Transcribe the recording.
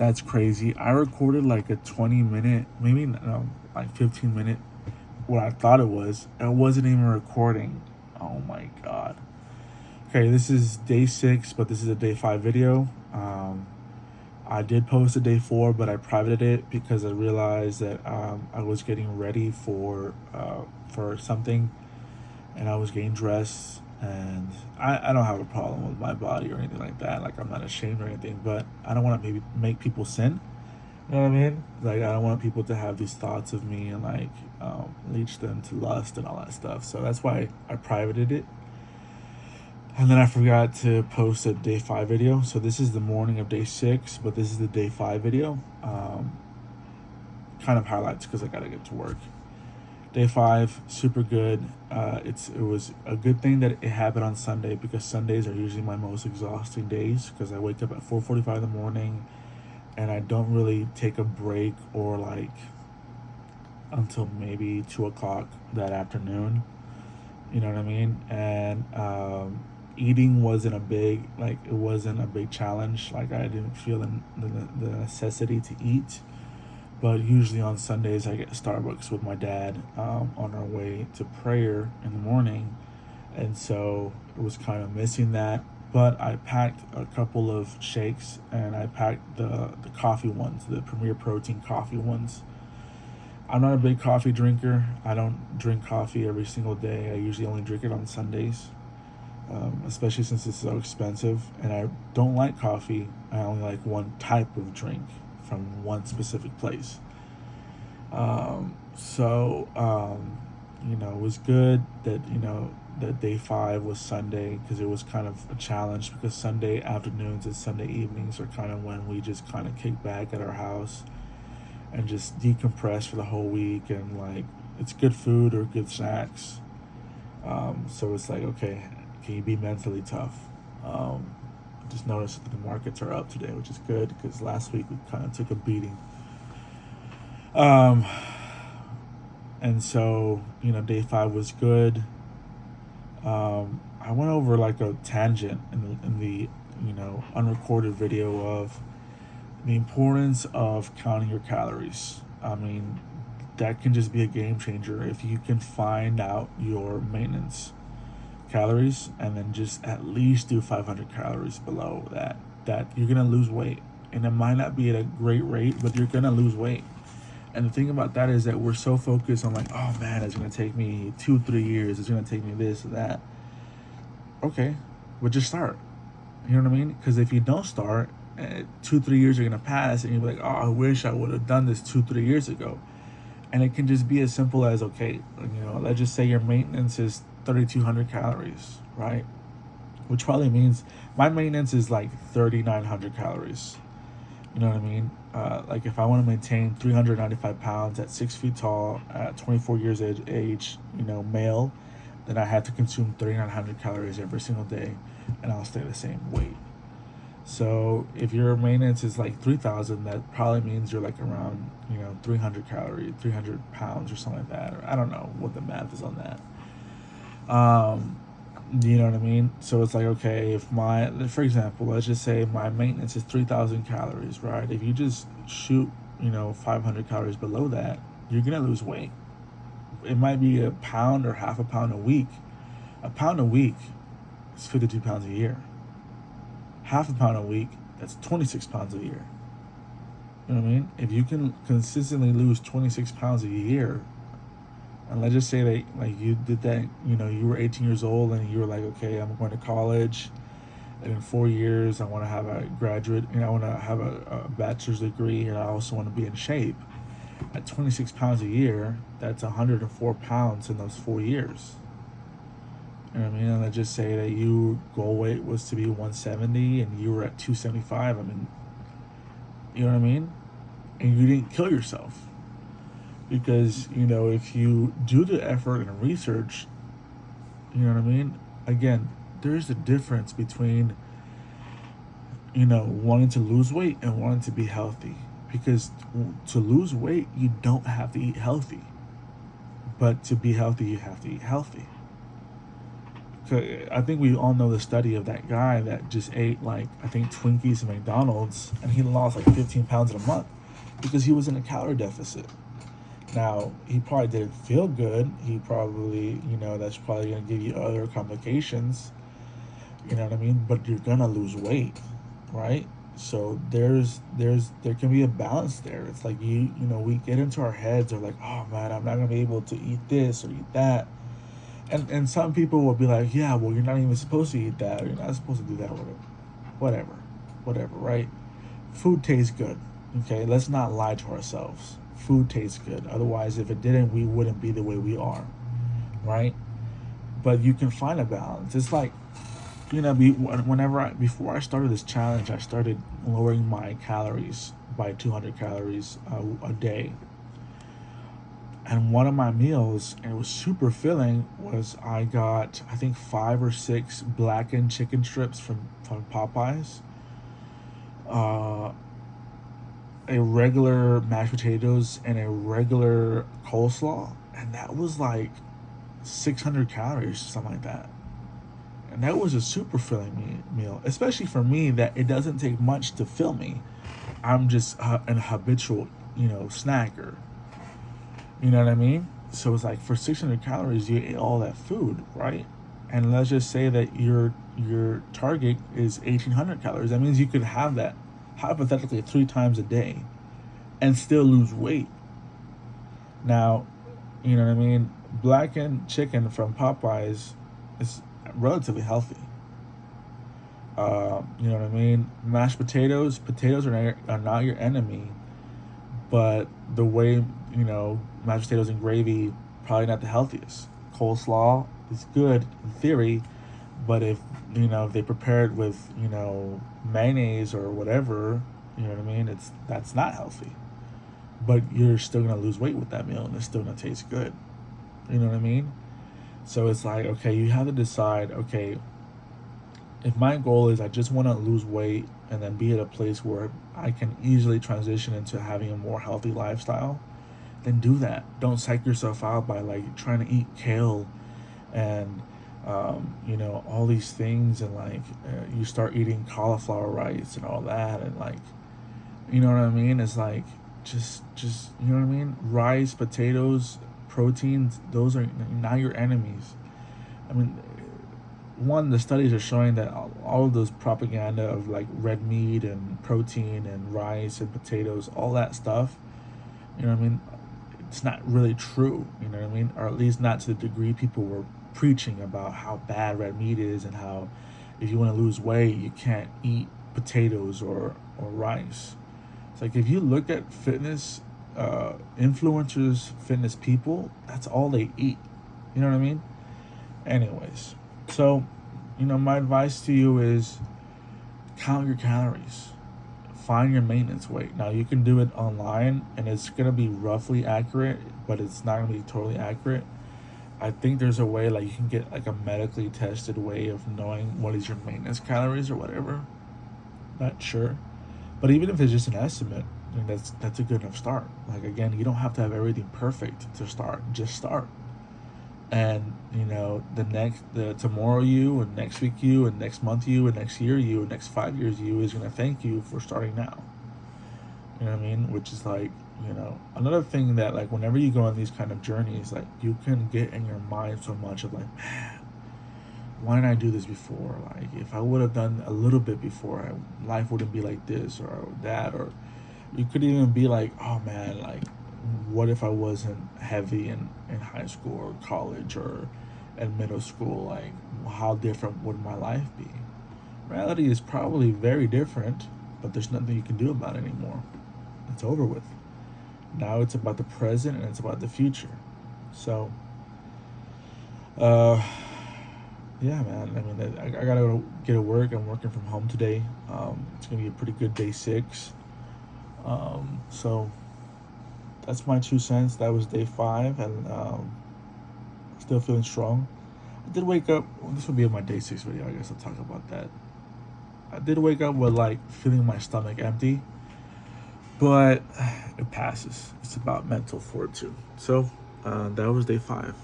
That's crazy. I recorded like a 20-minute, maybe no, like 15-minute, what I thought it was. It wasn't even recording. Oh my god. Okay, this is day 6, but this is a day 5 video. I did post a day 4, but I privated it because I realized that I was getting ready for something, and I was getting dressed. And I don't have a problem with my body or anything like that. Like, I'm not ashamed or anything, but I don't want to maybe make people sin. You know what I mean? Like, I don't want people to have these thoughts of me and like leach them to lust and all that stuff. So that's why I privated it. And then I forgot to post a day 5 video. So this is the morning of day 6, but this is the day 5 video. Kind of highlights because I gotta get to work. Day 5, super good. It was a good thing that it happened on Sunday, because Sundays are usually my most exhausting days, because I wake up at 4:45 in the morning and I don't really take a break or like until maybe 2 o'clock that afternoon. You know what I mean? And eating wasn't a big challenge. Like, I didn't feel the necessity to eat. But usually on Sundays, I get Starbucks with my dad on our way to prayer in the morning. And so it was kind of missing that. But I packed a couple of shakes, and I packed the coffee ones, the Premier Protein coffee ones. I'm not a big coffee drinker. I don't drink coffee every single day. I usually only drink it on Sundays, especially since it's so expensive. And I don't like coffee. I only like one type of drink from one specific place. It was good that, that day 5 was Sunday, because it was kind of a challenge, because Sunday afternoons and Sunday evenings are kind of when we just kind of kick back at our house and just decompress for the whole week, and like, it's good food or good snacks. So it's like, okay, can you be mentally tough? Just noticed that the markets are up today, which is good, because last week we kind of took a beating. And so, day 5 was good. I went over like a tangent in the unrecorded video of the importance of counting your calories. I mean, that can just be a game changer if you can find out your maintenance calories, and then just at least do 500 calories below that you're gonna lose weight. And it might not be at a great rate, but you're gonna lose weight. And the thing about that is that we're so focused on like, oh man, it's gonna take me 2-3 years, it's gonna take me this or that. Okay, but just start. You know what I mean? Because if you don't start, 2-3 years are gonna pass, and you'll be like, oh, I wish I would have done this 2-3 years ago. And it can just be as simple as, okay, let's just say your maintenance is 3,200 calories, right? Which probably means my maintenance is like 3,900 calories. You know what I mean? Like, if I want to maintain 395 pounds at 6 feet tall, at 24 years age, male, then I have to consume 3,900 calories every single day, and I'll stay the same weight. So if your maintenance is like 3,000, that probably means you're like around 300 calories, 300 pounds or something like that. Or I don't know what the math is on that. You know what I mean? So it's like, okay, for example, let's just say my maintenance is 3,000 calories, right? If you just shoot 500 calories below that, you're gonna lose weight. It might be a pound or half a pound a week. A pound a week is 52 pounds a year. Half a pound a week, that's 26 pounds a year. You know what I mean? If you can consistently lose 26 pounds a year, and let's just say that like you did that, you were 18 years old and you were like, okay, I'm going to college, and in 4 years I want to have a graduate, I want to have a bachelor's degree, and I also want to be in shape. At 26 pounds a year, that's 104 pounds in those 4 years. You know what I mean? And let's just say that your goal weight was to be 170 and you were at 275. I mean, you know what I mean? And you didn't kill yourself. Because, if you do the effort and research, you know what I mean? Again, there's a difference between, wanting to lose weight and wanting to be healthy. Because to lose weight, you don't have to eat healthy. But to be healthy, you have to eat healthy. I think we all know the study of that guy that just ate like, I think, Twinkies and McDonald's, and he lost like 15 pounds in a month because he was in a calorie deficit. Now, he probably didn't feel good. He probably, that's probably going to give you other complications. You know what I mean? But you're going to lose weight, right? So there can be a balance there. It's like, we get into our heads, or like, oh man, I'm not going to be able to eat this or eat that. And some people will be like, yeah, well, you're not even supposed to eat that, or you're not supposed to do that, or whatever, right? Food tastes good, okay? Let's not lie to ourselves. Food tastes good. Otherwise, if it didn't, we wouldn't be the way we are, right? But you can find a balance. It's like, before I started this challenge, I started lowering my calories by 200 calories a day. And one of my meals, and it was super filling, was I got, I think, 5 or 6 blackened chicken strips from Popeyes, a regular mashed potatoes, and a regular coleslaw. And that was like 600 calories, something like that. And that was a super filling meal, especially for me, that it doesn't take much to fill me. I'm just an habitual, snacker. You know what I mean? So it's like, for 600 calories, you ate all that food, right? And let's just say that your target is 1,800 calories. That means you could have that hypothetically 3 times a day and still lose weight. Now, you know what I mean? Blackened chicken from Popeyes is relatively healthy. You know what I mean? Mashed potatoes are not your enemy, but the way, mashed potatoes and gravy, probably not the healthiest. Coleslaw is good in theory, but if they prepare it with, mayonnaise or whatever, you know what I mean? That's not healthy. But you're still gonna lose weight with that meal, and it's still gonna taste good. You know what I mean? So it's like, okay, you have to decide, okay, if my goal is I just want to lose weight and then be at a place where I can easily transition into having a more healthy lifestyle, then do that. Don't psych yourself out by like trying to eat kale and all these things, and like you start eating cauliflower rice and all that, and like, you know what I mean? It's like just you know what I mean? Rice, potatoes, proteins, those are not your enemies. I mean, the studies are showing that all of those propaganda of like red meat and protein and rice and potatoes, all that stuff, you know what I mean? It's not really true, you know what I mean? Or at least not to the degree people were preaching about how bad red meat is, and how if you want to lose weight, you can't eat potatoes or rice. It's like, if you look at fitness influencers, fitness people, that's all they eat. You know what I mean? Anyways, so, my advice to you is count your calories. Find your maintenance weight. Now, you can do it online, and it's going to be roughly accurate, but it's not going to be totally accurate. I think there's a way, like, you can get like a medically tested way of knowing what is your maintenance calories or whatever. Not sure. But even if it's just an estimate, I mean, that's a good enough start. Like, again, you don't have to have everything perfect to start. Just start. And, the tomorrow you, and next week you, and next month you, and next year you, and next 5 years you is going to thank you for starting now. You know what I mean? Which is like, another thing that, like, whenever you go on these kind of journeys, like, you can get in your mind so much of like, man, why didn't I do this before? Like, if I would have done a little bit before, life wouldn't be like this or that. Or you could even be like, oh man, like, what if I wasn't heavy in high school or college or in middle school? Like, how different would my life be? Reality is probably very different, but there's nothing you can do about it anymore. It's over with. Now it's about the present, and it's about the future. So, yeah, man. I mean, I gotta go get to work. I'm working from home today. It's gonna be a pretty good day 6. So that's my 2 cents. That was day 5, and still feeling strong. I did wake up. Well, this will be in my day 6 video. I guess I'll talk about that. I did wake up with like feeling my stomach empty, but it passes. It's about mental fortitude. So that was day 5.